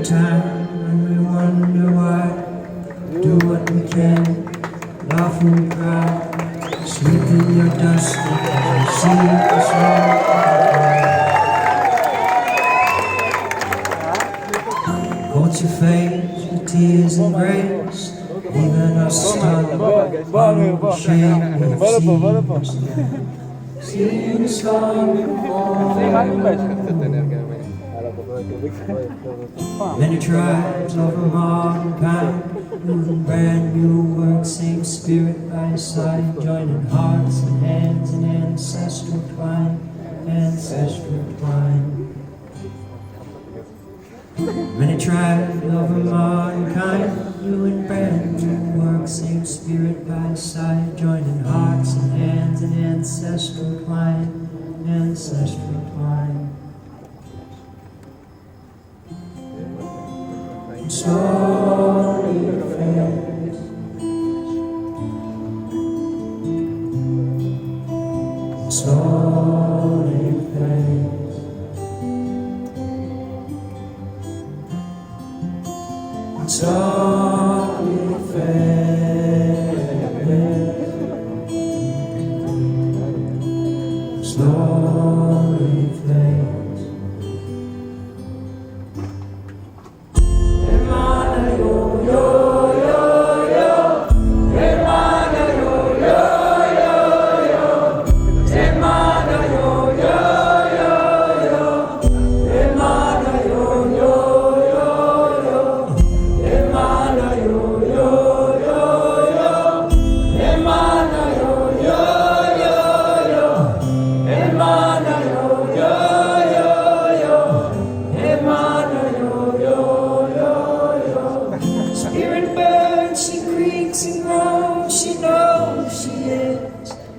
Time when we wonder why, do what we can, laugh and cry, sleep in your dust because you see us wrong. Hold your face, your tears and grace, even us stunned, unashamed, sing the song many tribes of mankind, moving brand new work, same spirit by your side, joining hearts and hands in ancestral twine, ancestral twine. Many tribes of mankind, doing brand new work, same spirit by your side, joining hearts and hands in ancestral twine, ancestral twine. Slowly fades, slowly fades, slowly fades, slowly fades.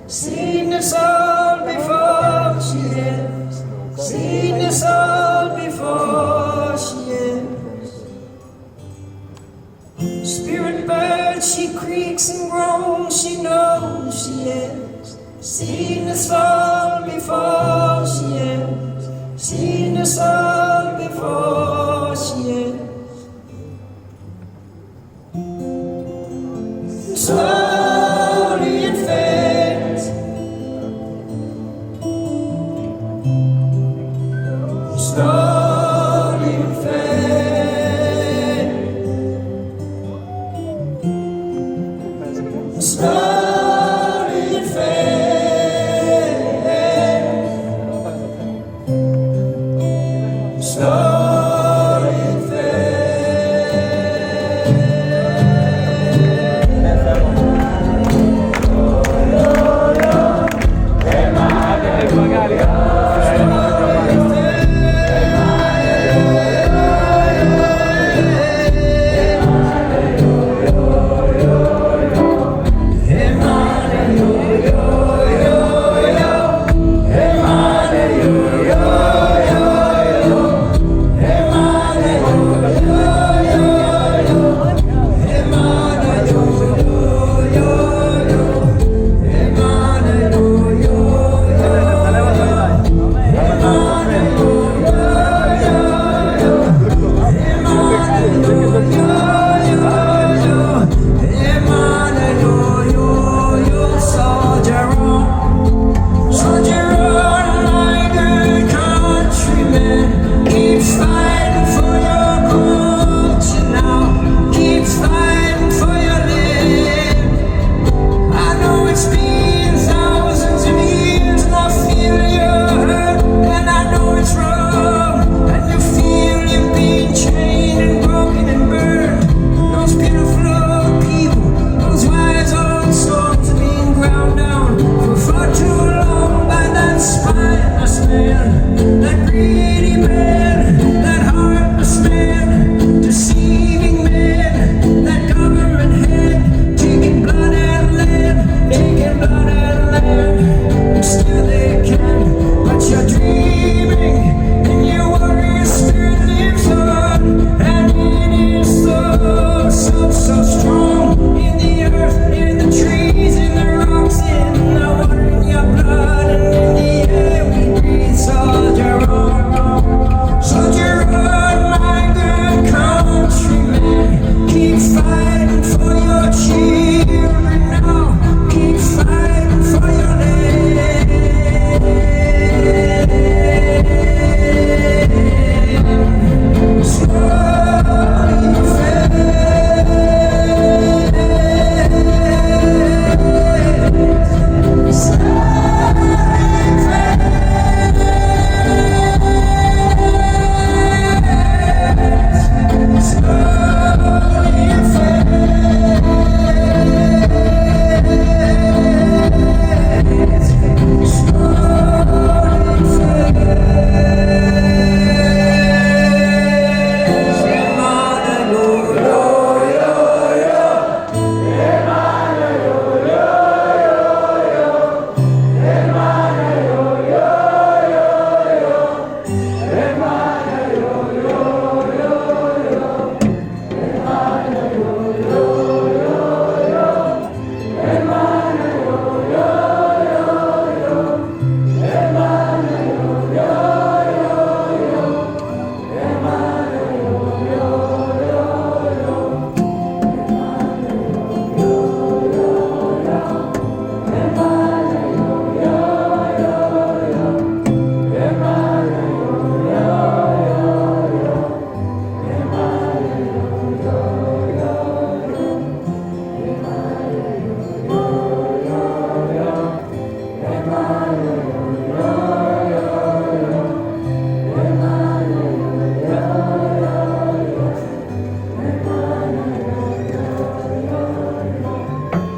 Seen this all before, she is. Seen this all before, she is. Spirit bird, she creaks and groans, she knows she is. Seen this all before, she is. Seen this all before, she is. Slowly it fades. Slowly it fades. Slowly it fades. Slowly it fades.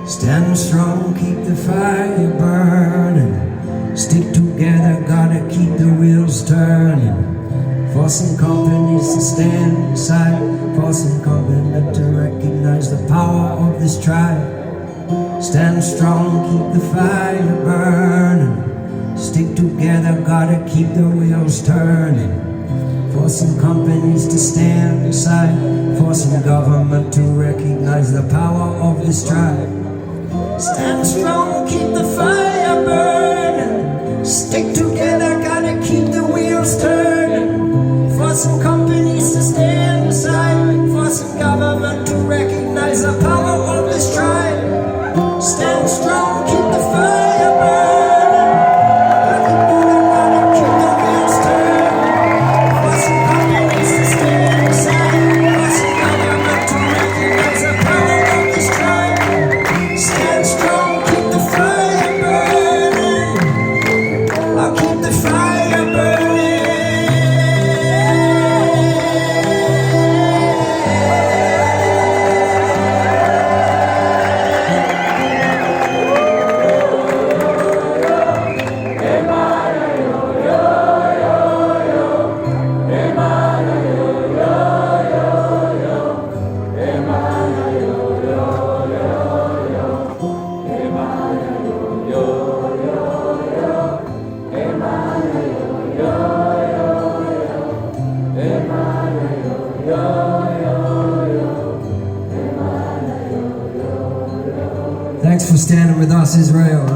Stand strong, keep the fire burning. Stick together, gotta keep the wheels turning. For some companies to stand aside, for some company to recognize the power of this tribe. Stand strong, keep the fire burning. Stick together, gotta keep the wheels turning. For some companies to stand aside, for some government to recognize the power of this tribe. Stand strong, keep the fire burning. Stick together, gotta keep the wheels turning. For some companies to stand aside, for some government to recognize the power of this tribe. Stand strong, keep the fire burning. Gotta keep the wheels turning. For some companies to stand aside, for some government to recognize the power of this tribe. Stand strong, keep the fire burning. I'll keep the fire burning. Thanks for standing with us, Israel.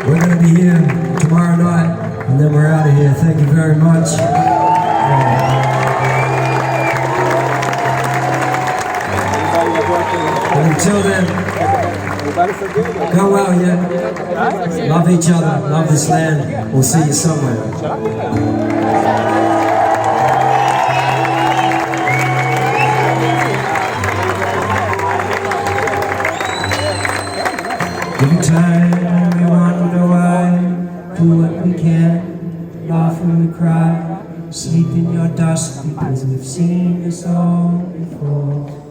We're going to be here tomorrow night, and then we're out of here. Thank you very much. And until then, go well, yeah? Love each other, love this land. We'll see you somewhere. Every time we wonder why, do what we can, laugh when we cry, sleep in your dust because we've seen this all before.